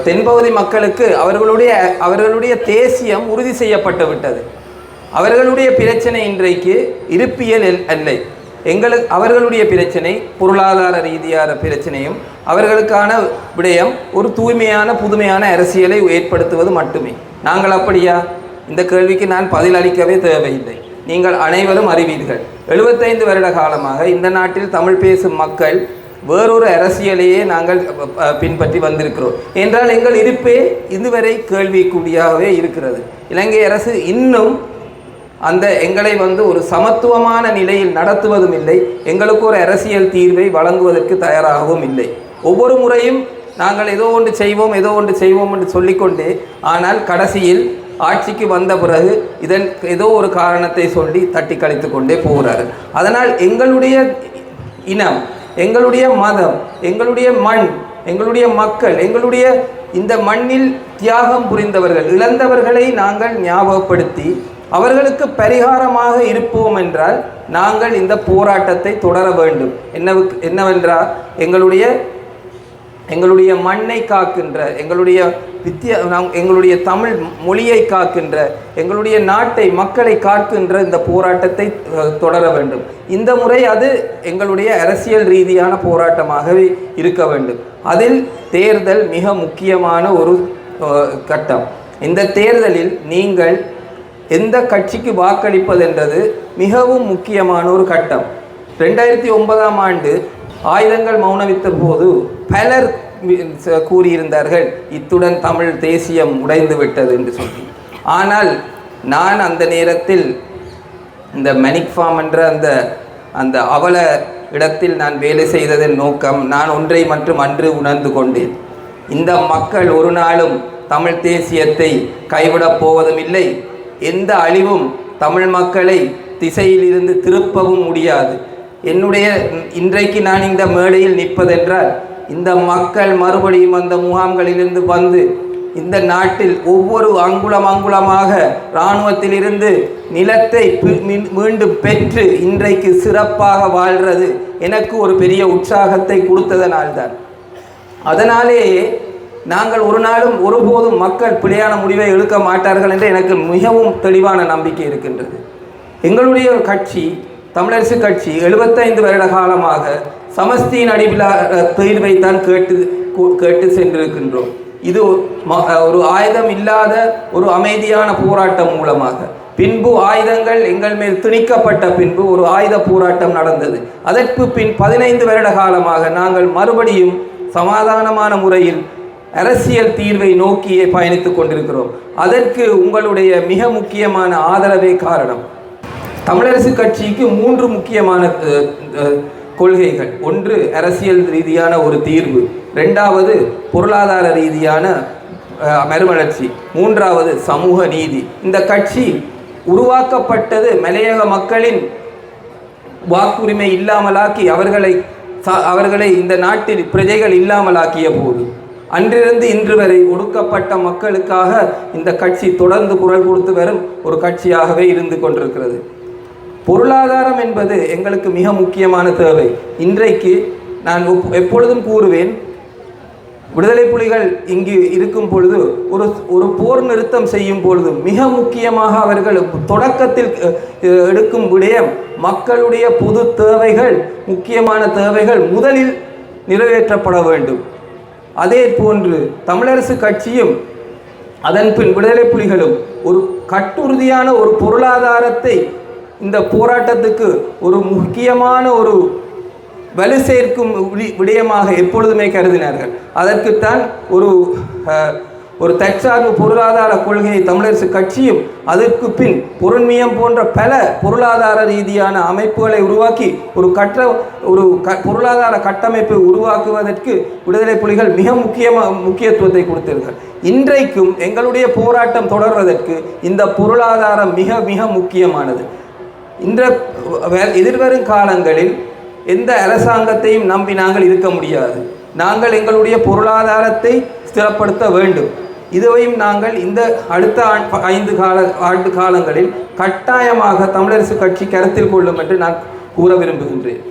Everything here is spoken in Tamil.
தென்பகுதி மக்களுக்கு அவர்களுடைய தேசியம் உறுதி செய்யப்பட்டு விட்டது. அவர்களுடைய பிரச்சனை இன்றைக்கு இருப்பியல் அல்ல. அவர்களுடைய பிரச்சனை பொருளாதார ரீதியான பிரச்சனையும் அவர்களுக்கான விடயம் ஒரு தூய்மையான புதுமையான அரசியலை ஏற்படுத்துவது மட்டுமே. நாங்கள் அப்படியா? இந்த கேள்விக்கு நான் பதில் அளிக்கவே தேவையில்லை. நீங்கள் அனைவரும் அறிவீர்கள். 75 வருட காலமாக இந்த நாட்டில் தமிழ் பேசும் மக்கள் வேறொரு அரசியலையே நாங்கள் பின்பற்றி வந்திருக்கிறோம் என்றால் எங்கள் இருப்பே இதுவரை கேள்விக்குறியாகவே இருக்கிறது. இலங்கை அரசு இன்னும் அந்த எங்களை ஒரு சமத்துவமான நிலையில் நடத்துவதும் இல்லை, எங்களுக்கு ஒரு அரசியல் தீர்வை வழங்குவதற்கு தயாராகவும் இல்லை. ஒவ்வொரு முறையும் நாங்கள் ஏதோ ஒன்று செய்வோம் என்று சொல்லிக்கொண்டே, ஆனால் கடைசியில் ஆட்சிக்கு வந்த பிறகு இதன் ஏதோ ஒரு காரணத்தை சொல்லி தட்டி கழித்து கொண்டே போகிறார்கள். அதனால் எங்களுடைய இனம், எங்களுடைய மதம், எங்களுடைய மண், எங்களுடைய மக்கள், எங்களுடைய இந்த மண்ணில் தியாகம் புரிந்தவர்கள், இழந்தவர்களை நாங்கள் ஞாபகப்படுத்தி அவர்களுக்கு பரிகாரமாக இருப்போம் என்றால் நாங்கள் இந்த போராட்டத்தை தொடர வேண்டும். என்னவென்றால் எங்களுடைய மண்ணை காக்கின்ற, எங்களுடைய தமிழ் மொழியை காக்கின்ற, எங்களுடைய நாட்டை மக்களை காக்கின்ற இந்த போராட்டத்தை தொடர வேண்டும். இந்த முறை அது எங்களுடைய அரசியல் ரீதியான போராட்டமாகவே இருக்க வேண்டும். அதில் தேர்தல் மிக முக்கியமான ஒரு கட்டம். இந்த தேர்தலில் நீங்கள் எந்த கட்சிக்கு வாக்களிப்பதென்றது மிகவும் முக்கியமான ஒரு கட்டம். 2009ஆம் ஆண்டு ஆயுதங்கள் மௌனவித்த போது பலர் கூறியிருந்தார்கள், இத்துடன் தமிழ் தேசியம் உடைந்து விட்டது என்று சொல்லி. ஆனால் நான் அந்த நேரத்தில் இந்த மெனிக் ஃபார்ம் என்ற அந்த அவல இடத்தில் நான் வேலை செய்ததன் நோக்கம் நான் ஒன்றை மற்றும் அன்று உணர்ந்து கொண்டேன். இந்த மக்கள் ஒரு நாளும் தமிழ் தேசியத்தை கைவிடப் போவதும் இல்லை, எந்த அழிவும் தமிழ் மக்களை திசையிலிருந்து திருப்பவும் முடியாது. இன்றைக்கு நான் இந்த மேடையில் நிற்பதென்றால் இந்த மக்கள் மறுபடியும் அந்த முகாம்களிலிருந்து வந்து இந்த நாட்டில் ஒவ்வொரு அங்குலமாக இராணுவத்திலிருந்து நிலத்தை மீண்டும் பெற்று இன்றைக்கு சிறப்பாக வாழ்கிறது எனக்கு ஒரு பெரிய உற்சாகத்தை கொடுத்ததனால்தான். அதனாலேயே நாங்கள் ஒரு நாளும் ஒருபோதும் மக்கள் பிழையான முடிவை எடுக்க மாட்டார்கள் என்று எனக்கு மிகவும் தெளிவான நம்பிக்கை இருக்கின்றது. எங்களுடைய கட்சி, தமிழரசு கட்சி 75 வருட காலமாக சமஸ்தியின் அடிப்படையில் தீர்வை தான் கேட்டு சென்றிருக்கின்றோம். இது ஒரு ஆயுதம் இல்லாத ஒரு அமைதியான போராட்டம் மூலமாக, பின்பு ஆயுதங்கள் எங்கள் மேல் திணிக்கப்பட்ட பின்பு ஒரு ஆயுத போராட்டம் நடந்தது. அதற்கு பின் 15 வருட காலமாக நாங்கள் மறுபடியும் சமாதானமான முறையில் அரசியல் தீர்வை நோக்கியே பயணித்துக் கொண்டிருக்கிறோம். அதற்கு உங்களுடைய மிக முக்கியமான ஆதரவே காரணம். தமிழரசு கட்சிக்கு 3 முக்கியமான கொள்கைகள். ஒன்று அரசியல் ரீதியான ஒரு தீர்வு, 2வது பொருளாதார ரீதியான மறுமலர்ச்சி, 3வது சமூக நீதி. இந்த கட்சி உருவாக்கப்பட்டது மலையக மக்களின் வாக்குரிமை இல்லாமலாக்கி அவர்களை இந்த நாட்டில் பிரஜைகள் இல்லாமலாக்கிய போது அன்றிருந்து இன்று வரை ஒடுக்கப்பட்ட மக்களுக்காக இந்த கட்சி தொடர்ந்து குரல் கொடுத்து வரும் ஒரு கட்சியாகவே இருந்து கொண்டிருக்கிறது. பொருளாதாரம் என்பது எங்களுக்கு மிக முக்கியமான தேவை. இன்றைக்கு நான் எப்பொழுதும் கூறுவேன், விடுதலை புலிகள் இங்கு இருக்கும் பொழுது ஒரு போர் நிறுத்தம் செய்யும் பொழுது மிக முக்கியமாக அவர்கள் தொடக்கத்தில் எடுக்கும் விடயம் மக்களுடைய பொது தேவைகள், முக்கியமான தேவைகள் முதலில் நிறைவேற்றப்பட வேண்டும். அதே போன்று தமிழரசு கட்சியும் அதன் பின் விடுதலை புலிகளும் ஒரு கட்டுறுதியான ஒரு பொருளாதாரத்தை இந்த போராட்டத்துக்கு ஒரு முக்கியமான ஒரு வலு சேர்க்கும் விடயமாக எப்பொழுதுமே கருதினார்கள். அதற்குத்தான் ஒரு தற்சார்பு பொருளாதார கொள்கையை தமிழரசு கட்சியும் அதற்கு பின் பொருண்மையம் போன்ற பல பொருளாதார ரீதியான அமைப்புகளை உருவாக்கி ஒரு பொருளாதார கட்டமைப்பை உருவாக்குவதற்கு விடுதலை புலிகள் மிக முக்கியத்துவத்தை கொடுத்தார்கள். இன்றைக்கும் எங்களுடைய போராட்டம் தொடர்வதற்கு இந்த பொருளாதாரம் மிக மிக முக்கியமானது. எதிர்வரும் காலங்களில் எந்த அரசாங்கத்தையும் நம்பி நாங்கள் இருக்க முடியாது. நாங்கள் எங்களுடைய பொருளாதாரத்தை ஸ்திரப்படுத்த வேண்டும். இதுவையும் நாங்கள் இந்த அடுத்த 5 ஆண்டு காலங்களில் கட்டாயமாக தமிழரசு கட்சி கருத்தில் கொள்ளும் என்று நான் கூற விரும்புகின்றேன்.